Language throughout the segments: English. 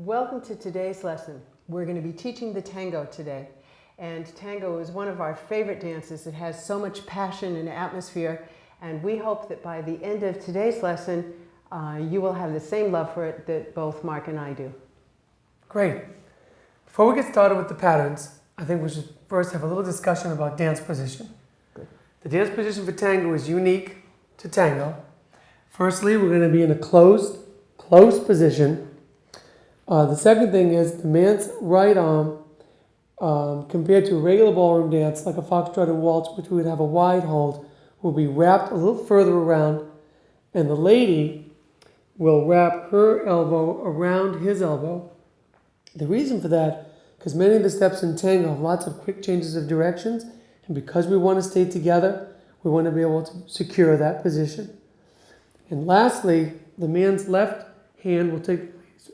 Welcome to today's lesson. We're going to be teaching the tango today. And tango is one of our favorite dances. It has so much passion and atmosphere. And we hope that by the end of today's lesson, you will have the same love for it that both Mark and I do. Great. Before we get started with the patterns, I think we should first have a little discussion about dance position. Good. The dance position for tango is unique to tango. Firstly, we're going to be in a closed position. The second thing is the man's right arm, compared to a regular ballroom dance like a foxtrot and waltz, which we would have a wide hold, will be wrapped a little further around, and the lady will wrap her elbow around his elbow. The reason for that, because many of the steps in tango have lots of quick changes of directions, and because we want to stay together, we want to be able to secure that position. And lastly, the man's left hand will take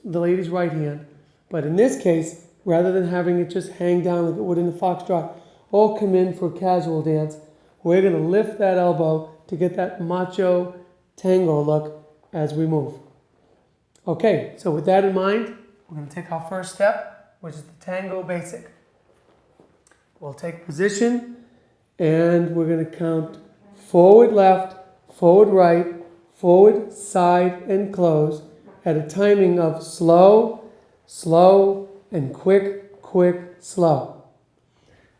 the lady's right hand, but in this case, rather than having it just hang down like it would in the foxtrot or come in for a casual dance, we're going to lift that elbow to get that macho tango look as we move. Okay, so with that in mind, we're going to take our first step, which is the tango basic. We'll take position and we're going to count forward left, forward right, forward side and close at a timing of slow, slow, and quick, quick, slow.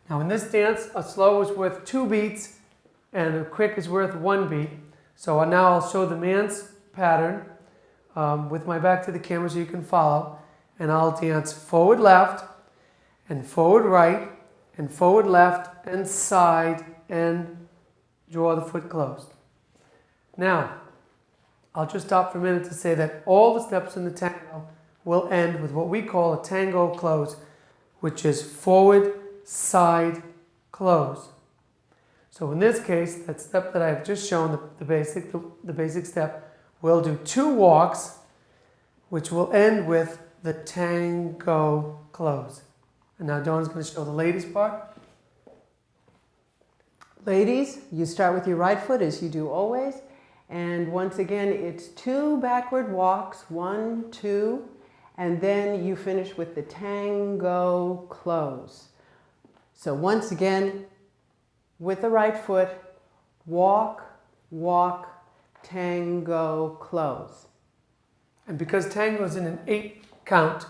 Now in this dance, a slow is worth 2 beats and a quick is worth 1 beat. So now I'll show the man's pattern with my back to the camera so you can follow. And I'll dance forward left and forward right and forward left and side and draw the foot closed. Now, I'll just stop for a minute to say that all the steps in the tango will end with what we call a tango close, which is forward, side, close. So in this case, that step that I've just shown, the basic step, we'll do 2 walks, which will end with the tango close. And now Donna's going to show the ladies part. Ladies, you start with your right foot as you do always. And once again, it's 2 backward walks, 1, 2, and then you finish with the tango close. So once again, with the right foot, walk, walk, tango close. And because tango is in an 8 count,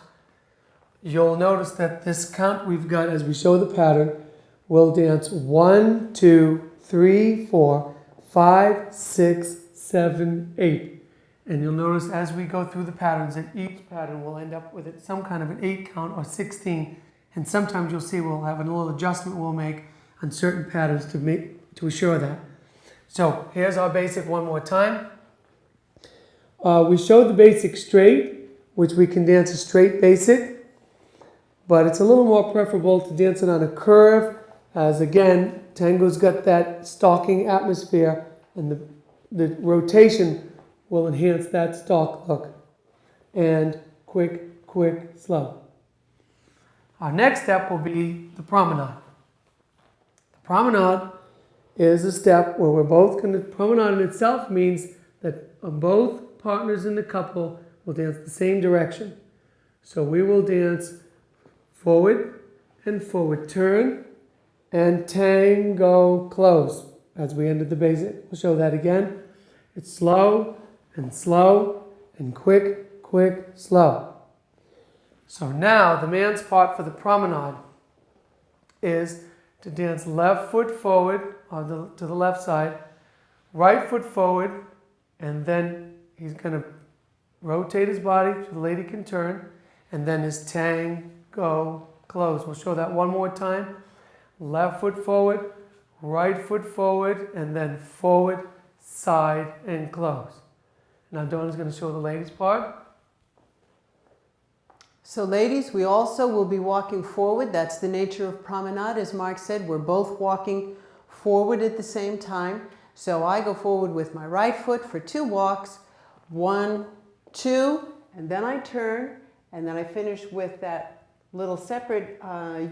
you'll notice that this count we've got as we show the pattern will dance 1, 2, 3, 4, 5, 6, 7, 8. And you'll notice as we go through the patterns that each pattern will end up with some kind of an 8 count or 16. And sometimes you'll see we'll have a little adjustment we'll make on certain patterns to assure that. So here's our basic one more time. We showed the basic straight, which we can dance a straight basic, but it's a little more preferable to dance it on a curve, as again, tango's got that stalking atmosphere, and the rotation will enhance that stalk look. And quick, quick, slow. Our next step will be the promenade. The promenade is a step where we're both going to, promenade in itself means that both partners in the couple will dance the same direction. So we will dance forward and forward turn and tango close as we ended the basic. We'll show that again. It's slow and quick, quick, slow. So now the man's part for the promenade is to dance left foot forward to the left side, right foot forward, and then he's going to rotate his body so the lady can turn, and then his tango close. We'll show that one more time. Left foot forward, right foot forward, and then forward, side, and close. Now Donna's going to show the ladies' part. So ladies, we also will be walking forward. That's the nature of promenade. As Mark said, we're both walking forward at the same time. So I go forward with my right foot for 2 walks, 1, 2, and then I turn, and then I finish with that little separate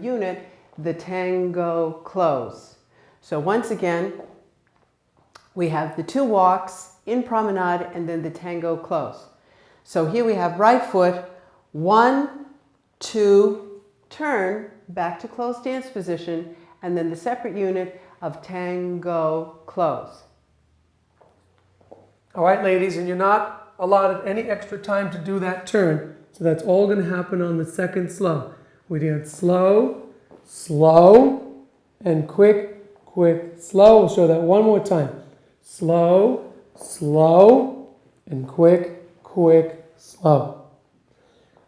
unit, the tango close. So once again, we have the 2 walks in promenade and then the tango close. So here we have right foot, 1, 2, turn, back to closed dance position, and then the separate unit of tango, close. All right, ladies, and you're not allotted any extra time to do that turn. So that's all going to happen on the second slow. We dance slow, slow, and quick, quick, slow. We'll show that one more time. Slow, slow, and quick, quick, slow.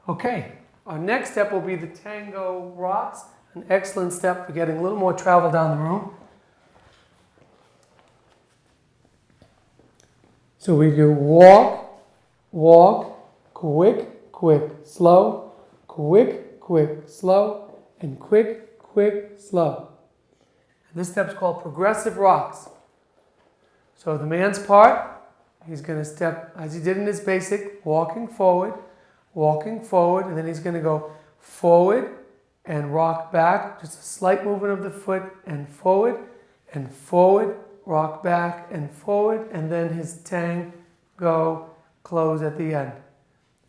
Okay, our next step will be the tango rocks. An excellent step for getting a little more travel down the room. So we do walk, walk, quick, quick, slow, quick, quick, slow, and quick, quick, slow. And this step's called progressive rocks. So the man's part, he's going to step as he did in his basic, walking forward, and then he's going to go forward and rock back, just a slight movement of the foot, and forward, rock back and forward, and then his tango close at the end.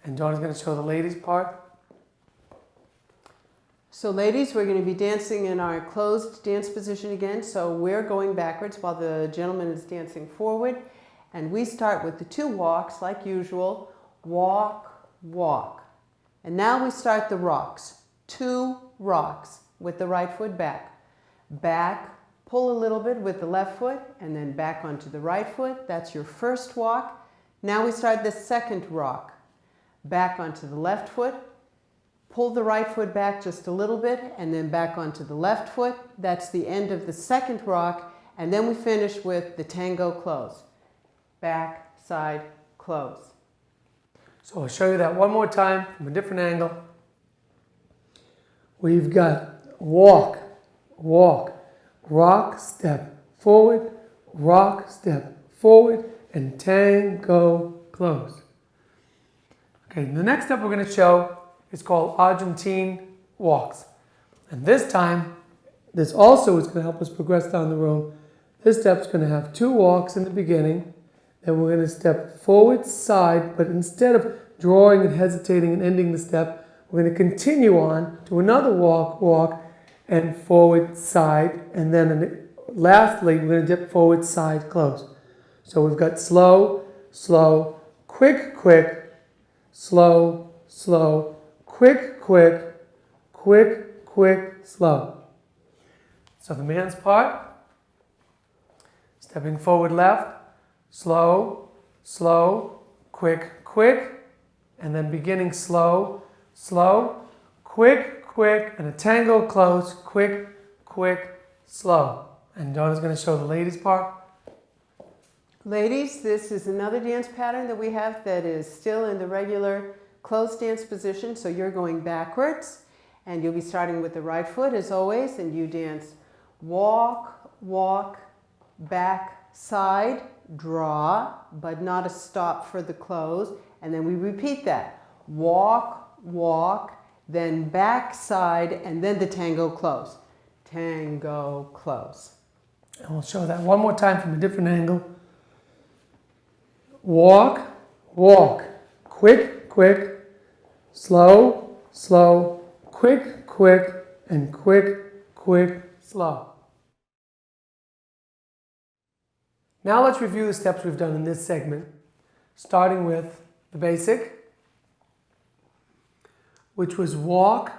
And Dawn is going to show the ladies' part. So ladies, we're going to be dancing in our closed dance position again. So we're going backwards while the gentleman is dancing forward. And we start with the 2 walks like usual. Walk, walk. And now we start the rocks. 2 rocks with the right foot back. Back, pull a little bit with the left foot, and then back onto the right foot. That's your first walk. Now we start the second rock. Back onto the left foot. Pull the right foot back just a little bit, and then back onto the left foot. That's the end of the second rock. And then we finish with the tango close. Back, side, close. So I'll show you that one more time from a different angle. We've got walk, walk, rock, step forward, and tango close. Okay, the next step we're going to show is called Argentine walks. And this time, this also is going to help us progress down the room. This step's going to have 2 walks in the beginning. Then we're going to step forward, side, but instead of drawing and hesitating and ending the step, we're going to continue on to another walk, and forward, side, and then lastly, we're going to dip forward, side, close. So we've got slow, slow, quick, quick, slow, slow, quick, quick, quick, quick, slow. So the man's part, stepping forward left, slow, slow, quick, quick, and then beginning slow, slow, quick, quick, and a tango close, quick, quick, slow. And Donna's going to show the ladies' part. Ladies, this is another dance pattern that we have that is still in the regular closed dance position. So you're going backwards, and you'll be starting with the right foot as always, and you dance walk, walk, back, side, draw, but not a stop for the close. And then we repeat that. Walk, walk, then back, side, and then the tango close. Tango close. And we'll show that one more time from a different angle. Walk, walk, quick, quick, slow, slow, quick, quick, and quick, quick, slow. Now let's review the steps we've done in this segment, starting with the basic, which was walk,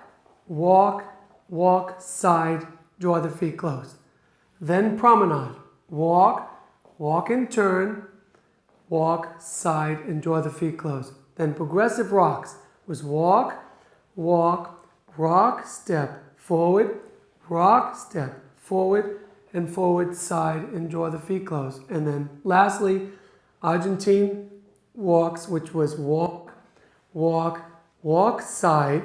walk, walk, side, draw the feet close. Then promenade, walk, walk and turn, walk, side, and draw the feet close. Then progressive rocks was walk, walk, rock, step, forward, rock, step, forward, and forward, side, and draw the feet close. And then lastly, Argentine walks, which was walk, walk, walk, side,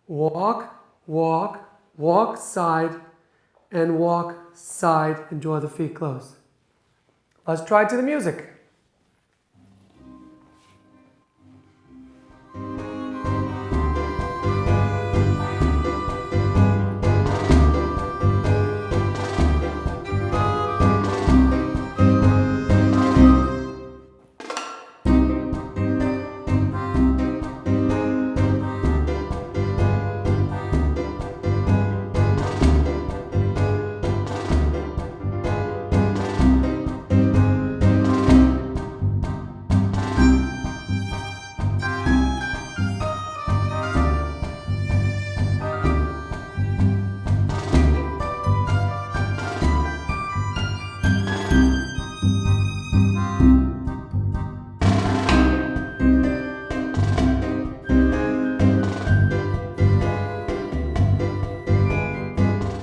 walk, walk, walk, side, and walk, side, and draw the feet close. Let's try to the music.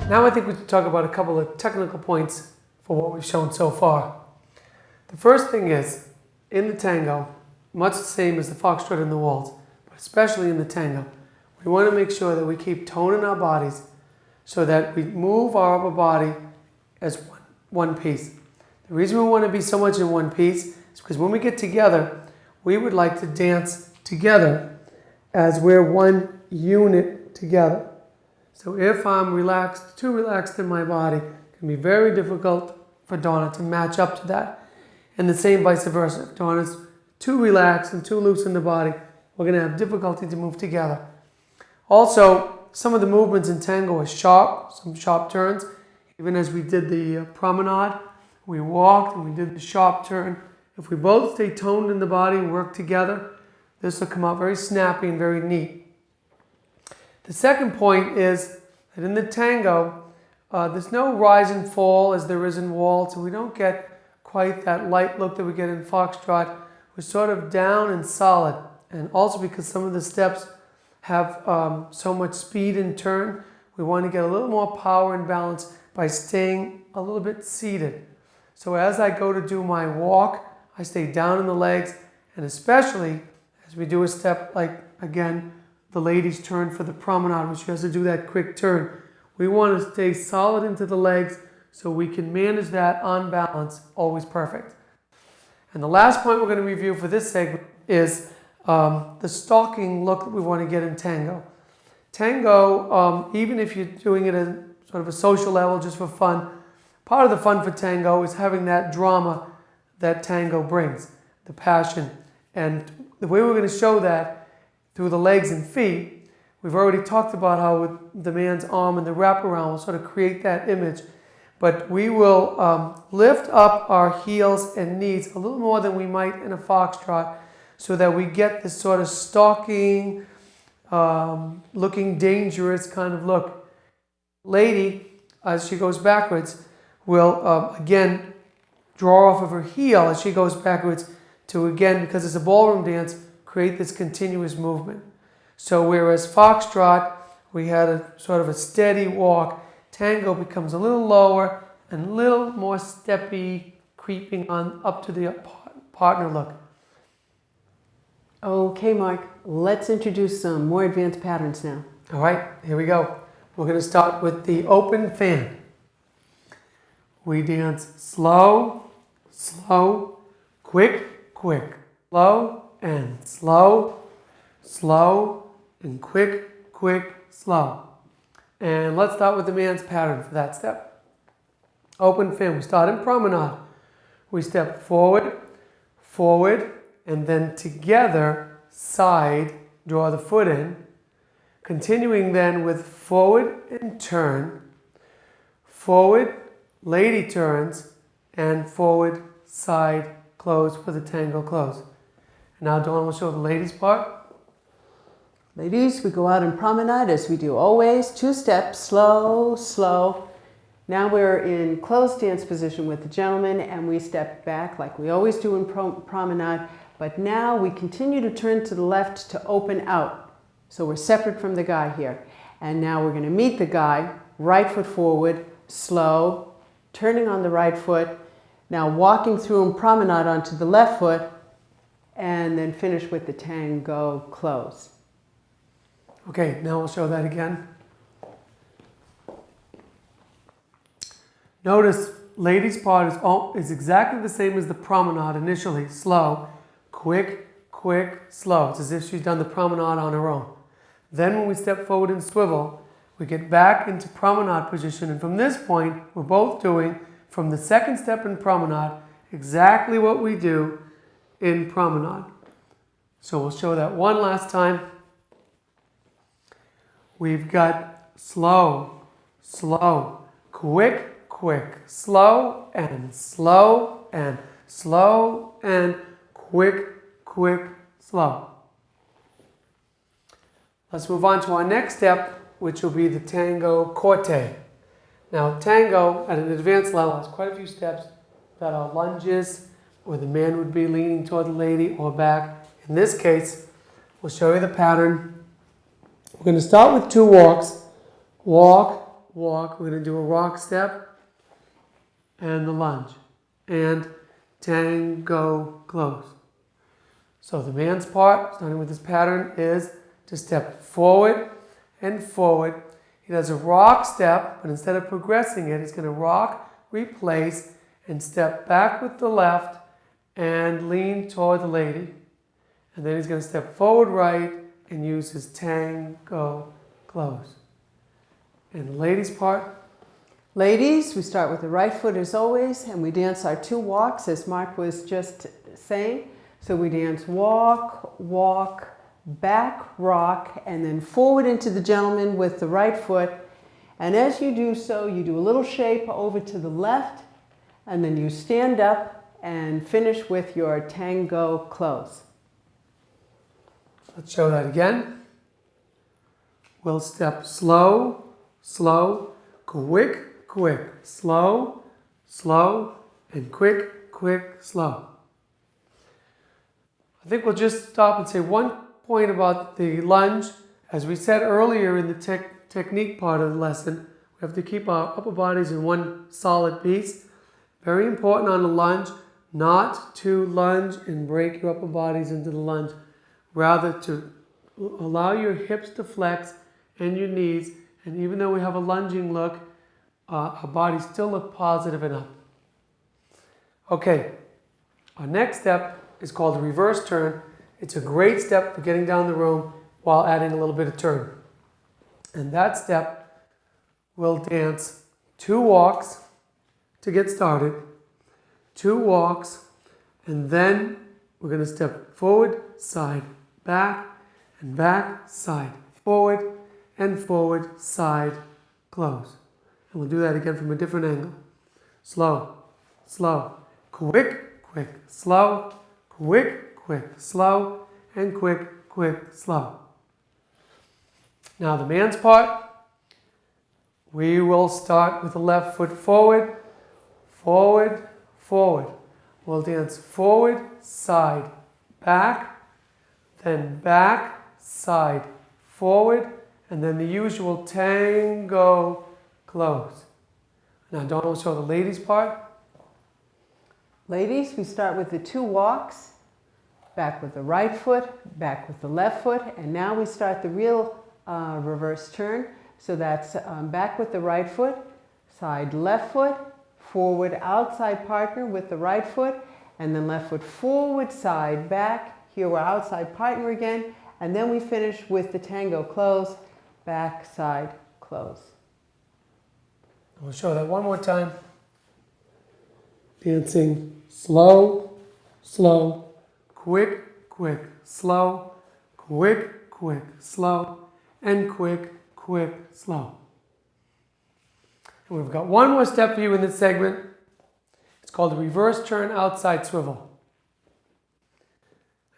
Now I think we should talk about a couple of technical points for what we've shown so far. The first thing is, in the tango, much the same as the foxtrot and the waltz, but especially in the tango, we want to make sure that we keep tone in our bodies so that we move our upper body as one piece. The reason we want to be so much in one piece is because when we get together, we would like to dance together as we're one unit together. So if I'm relaxed, too relaxed in my body, it can be very difficult for Donna to match up to that. And the same vice versa. If Donna's too relaxed and too loose in the body, we're going to have difficulty to move together. Also, some of the movements in tango are sharp, some sharp turns. Even as we did the promenade, we walked and we did the sharp turn. If we both stay toned in the body and work together, this will come out very snappy and very neat. The second point is that in the tango, there's no rise and fall as there is in waltz, and we don't get quite that light look that we get in foxtrot. We're sort of down and solid, and also because some of the steps have so much speed and turn, we want to get a little more power and balance by staying a little bit seated. So as I go to do my walk, I stay down in the legs, and especially as we do a step like, again, the lady's turn for the promenade, which has to do that quick turn. We want to stay solid into the legs so we can manage that on balance, always perfect. And the last point we're going to review for this segment is the stalking look that we want to get in tango. Tango, even if you're doing it at sort of a social level just for fun, part of the fun for tango is having that drama that tango brings, the passion. And the way we're going to show that through the legs and feet, we've already talked about how with the man's arm and the wraparound will sort of create that image. But we will lift up our heels and knees a little more than we might in a foxtrot so that we get this sort of stalking, looking dangerous kind of look. Lady, as she goes backwards, will again draw off of her heel as she goes backwards to, again, because it's a ballroom dance, create this continuous movement. So whereas foxtrot, we had a sort of a steady walk, tango becomes a little lower and a little more steppy, creeping on up to the partner look. Okay, Mark, let's introduce some more advanced patterns now. All right, here we go. We're going to start with the open fan. We dance slow, slow, quick, quick, slow, and slow, slow, and quick, quick, slow. And let's start with the man's pattern for that step. Open fan. We start in promenade. We step forward, forward, and then together, side, draw the foot in. Continuing then with forward and turn, forward, lady turns, and forward, side, close for the tango close. And now Dawn will show the ladies part. Ladies, we go out in promenade as we do always. 2 steps, slow, slow. Now we're in closed dance position with the gentleman and we step back like we always do in promenade. But now we continue to turn to the left to open out. So we're separate from the guy here. And now we're going to meet the guy, right foot forward, slow, turning on the right foot. Now walking through in promenade onto the left foot and then finish with the tango close. Okay, now we'll show that again. Notice ladies' part is exactly the same as the promenade initially. Slow, quick, quick, slow. It's as if she's done the promenade on her own. Then when we step forward and swivel, we get back into promenade position. And from this point, we're both doing, from the second step in promenade, exactly what we do in promenade. So we'll show that one last time. We've got slow, slow, quick, quick, slow, and slow, and slow, and quick, quick, slow. Let's move on to our next step, which will be the tango corte. Now, tango at an advanced level has quite a few steps that are lunges, where the man would be leaning toward the lady or back. In this case, we'll show you the pattern. We're going to start with 2 walks. Walk, walk. We're going to do a rock step and the lunge. And tango close. So the man's part, starting with this pattern, is to step forward and forward. He does a rock step, but instead of progressing it, he's going to rock, replace, and step back with the left and lean toward the lady. And then he's going to step forward right and use his tango close. And the lady's part. Ladies, we start with the right foot as always, and we dance our 2 walks as Mark was just saying. So we dance walk, walk, back, rock, and then forward into the gentleman with the right foot. And as you do so, you do a little shape over to the left, and then you stand up and finish with your tango close. Let's show that again. We'll step slow, slow, quick, quick, slow, slow, and quick, quick, slow. I think we'll just stop and say one point about the lunge. As we said earlier in the technique part of the lesson, we have to keep our upper bodies in one solid piece. Very important on the lunge, not to lunge and break your upper bodies into the lunge. Rather to allow your hips to flex and your knees. And even though we have a lunging look, our bodies still look positive and up. Okay, our next step is called the reverse turn. It's a great step for getting down the room while adding a little bit of turn. And that step will dance 2 walks to get started, 2 walks, and then we're going to step forward, side, back, and back, side, forward, and forward, side, close. And we'll do that again from a different angle. Slow, slow, quick, quick, slow, quick, quick, slow, and quick, quick, slow. Now the man's part, we will start with the left foot forward, forward, forward. We'll dance forward, side, back, then back, side, forward, and then the usual tango close. Now Donna will show the ladies' part. Ladies, we start with the 2 walks, back with the right foot, back with the left foot, and now we start the real reverse turn. So that's back with the right foot, side left foot, forward outside partner with the right foot, and then left foot forward, side back. Here we're outside partner again, and then we finish with the tango close, back, side, close. We'll show that one more time. Dancing slow, slow, quick, quick, slow, quick, quick, slow, and quick, quick, slow. And we've got one more step for you in this segment. It's called the reverse turn outside swivel.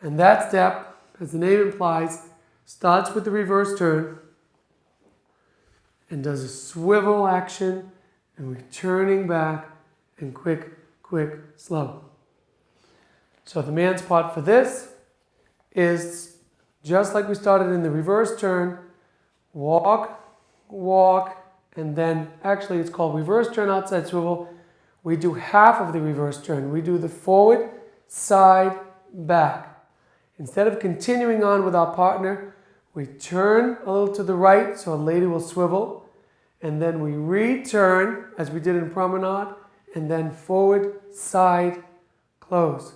And that step, as the name implies, starts with the reverse turn and does a swivel action, and we're turning back and quick, quick, slow. So the man's part for this is just like we started in the reverse turn, walk, walk, and then actually it's called reverse turn outside swivel. We do half of the reverse turn. We do the forward, side, back. Instead of continuing on with our partner, we turn a little to the right so a lady will swivel, and then we return as we did in promenade, and then forward, side, close.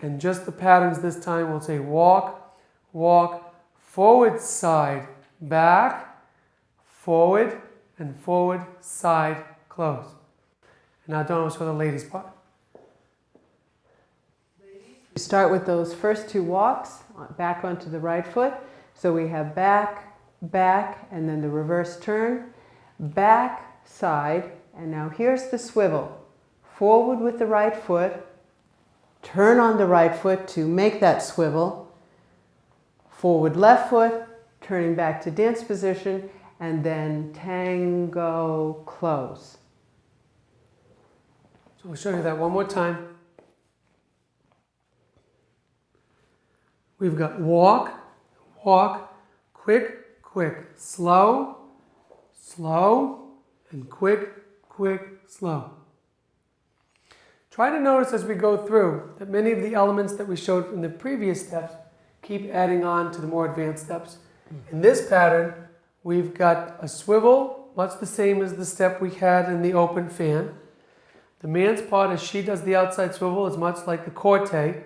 And just the patterns this time, we'll say walk, walk, forward, side, back, forward, and forward, side, close. And now Donna will show the ladies' part. We start with those first 2 walks, back onto the right foot. So we have back, back, and then the reverse turn, back, side, and now here's the swivel. Forward with the right foot, turn on the right foot to make that swivel, forward left foot, turning back to dance position, and then tango close. So we'll show you that one more time. We've got walk, walk, quick, quick, slow, slow, and quick, quick, slow. Try to notice as we go through that many of the elements that we showed from the previous steps keep adding on to the more advanced steps. In this pattern, we've got a swivel, much the same as the step we had in the open fan. The man's part, as she does the outside swivel, is much like the corte.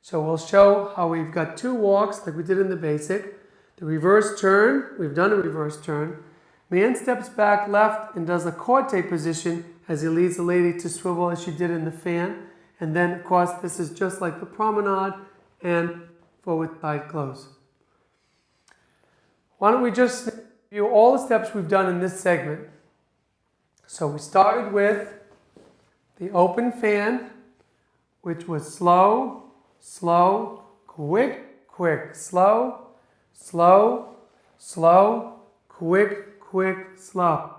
So we'll show how we've got two walks like we did in the basic. The reverse turn, we've done a reverse turn. Man steps back left and does a corte position as he leads the lady to swivel as she did in the fan. And then, of course, this is just like the promenade and forward side close. Why don't we just review all the steps we've done in this segment. So we started with the open fan, which was slow, slow, quick, quick, slow, slow, slow, quick, quick, slow.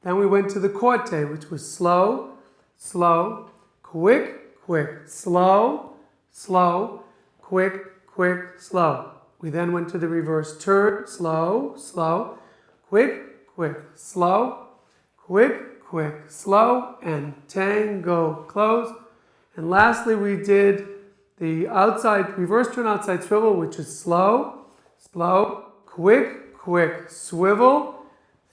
Then we went to the corte, which was slow, slow, quick, quick, slow, slow, quick, quick, slow. We then went to the reverse turn, slow, slow, quick, quick, slow, quick, quick, slow, and tango, close. And lastly, we did the outside, reverse turn outside swivel, which is slow, slow, quick, quick, swivel,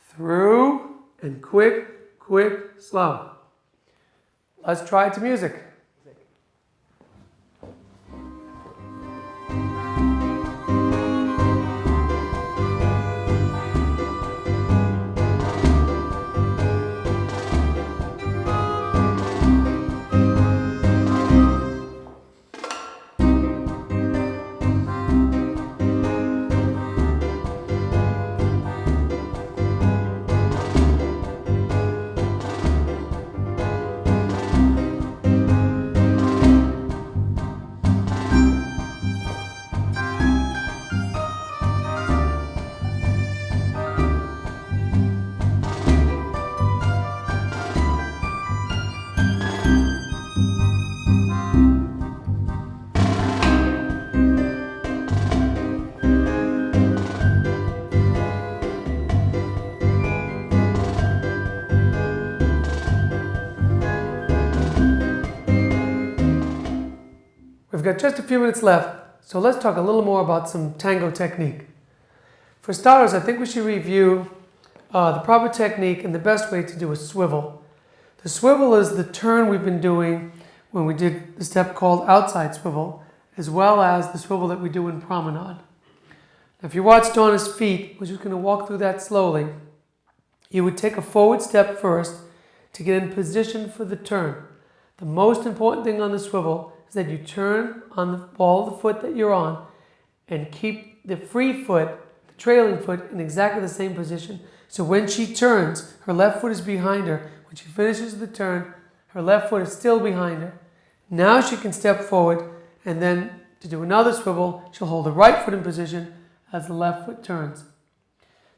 through, and quick, quick, slow. Let's try it to music. We've got just a few minutes left, so let's talk a little more about some tango technique. For starters, I think we should review the proper technique and the best way to do a swivel. The swivel is the turn we've been doing when we did the step called outside swivel, as well as the swivel that we do in promenade. Now, if you watch Donna's feet, we're just going to walk through that slowly. You would take a forward step first to get in position for the turn. The most important thing on the swivel is that you turn on the ball of the foot that you're on and keep the free foot, the trailing foot, in exactly the same position. So when she turns, her left foot is behind her. When she finishes the turn, her left foot is still behind her. Now she can step forward, and then to do another swivel, she'll hold the right foot in position as the left foot turns.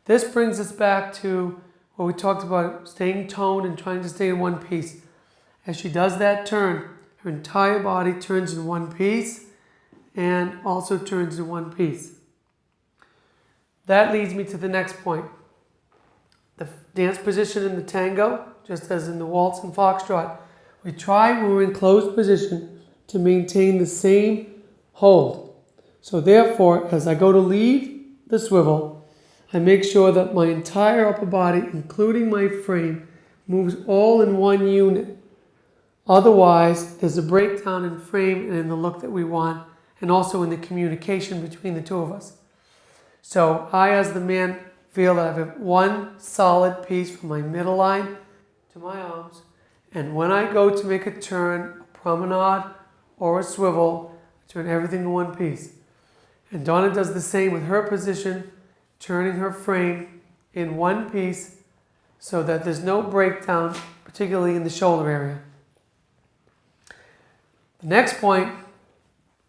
This brings us back to what we talked about, staying toned and trying to stay in one piece. As she does that turn, her entire body turns in one piece and also turns in one piece. That leads me to the next point. The dance position in the tango, just as in the waltz and foxtrot, we try when we're in closed position to maintain the same hold. So therefore, as I go to lead the swivel, I make sure that my entire upper body, including my frame, moves all in one unit. Otherwise, there's a breakdown in frame and in the look that we want, and also in the communication between the two of us. So I, as the man, feel that I have one solid piece from my middle line to my arms, and when I go to make a turn, a promenade, or a swivel, I turn everything in one piece. And Donna does the same with her position, turning her frame in one piece so that there's no breakdown, particularly in the shoulder area. The next point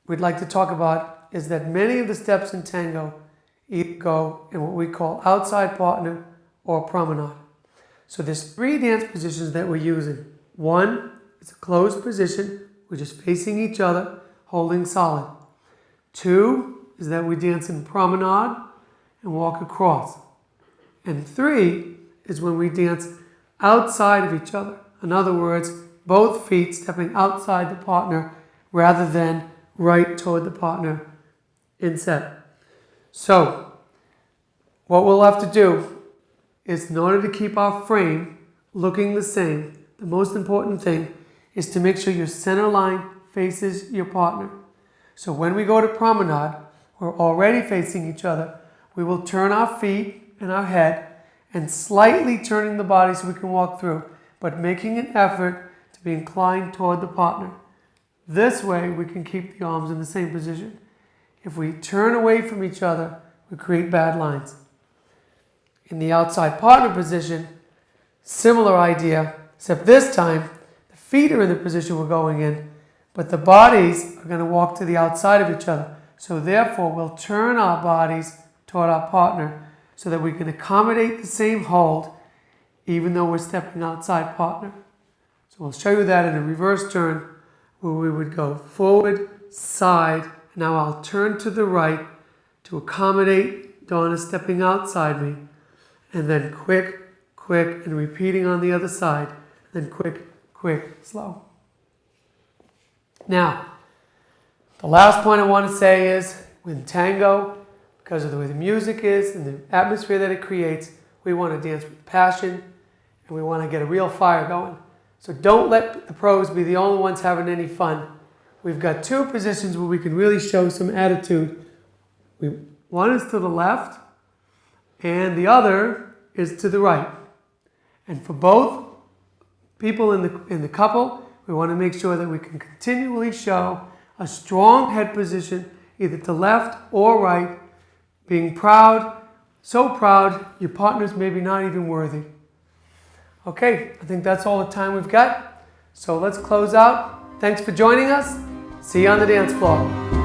we'd like to talk about is that many of the steps in tango either go in what we call outside partner or promenade. So there's three dance positions that we're using. One is a closed position. We're just facing each other, holding solid. Two is that we dance in promenade and walk across. And three is when we dance outside of each other. In other words, both feet stepping outside the partner rather than right toward the partner in set. So, what we'll have to do is, in order to keep our frame looking the same, the most important thing is to make sure your center line faces your partner. So when we go to promenade, we're already facing each other. We will turn our feet and our head and slightly turning the body so we can walk through, but making an effort to be inclined toward the partner. This way we can keep the arms in the same position. If we turn away from each other, we create bad lines. In the outside partner position, similar idea, except this time the feet are in the position we're going in, but the bodies are going to walk to the outside of each other. So therefore, we'll turn our bodies toward our partner so that we can accommodate the same hold even though we're stepping outside partner. So we'll show you that in a reverse turn where we would go forward, side, and now I'll turn to the right to accommodate Donna stepping outside me, and then quick, quick, and repeating on the other side, and then quick, quick, slow. Now, the last point I want to say is, with tango, because of the way the music is and the atmosphere that it creates, we want to dance with passion and we want to get a real fire going. So don't let the pros be the only ones having any fun. We've got two positions where we can really show some attitude. One is to the left and the other is to the right. And for both people in the couple, we want to make sure that we can continually show a strong head position, either to left or right, being proud, so proud your partner's maybe not even worthy. Okay, I think that's all the time we've got. So let's close out. Thanks for joining us. See you on the dance floor.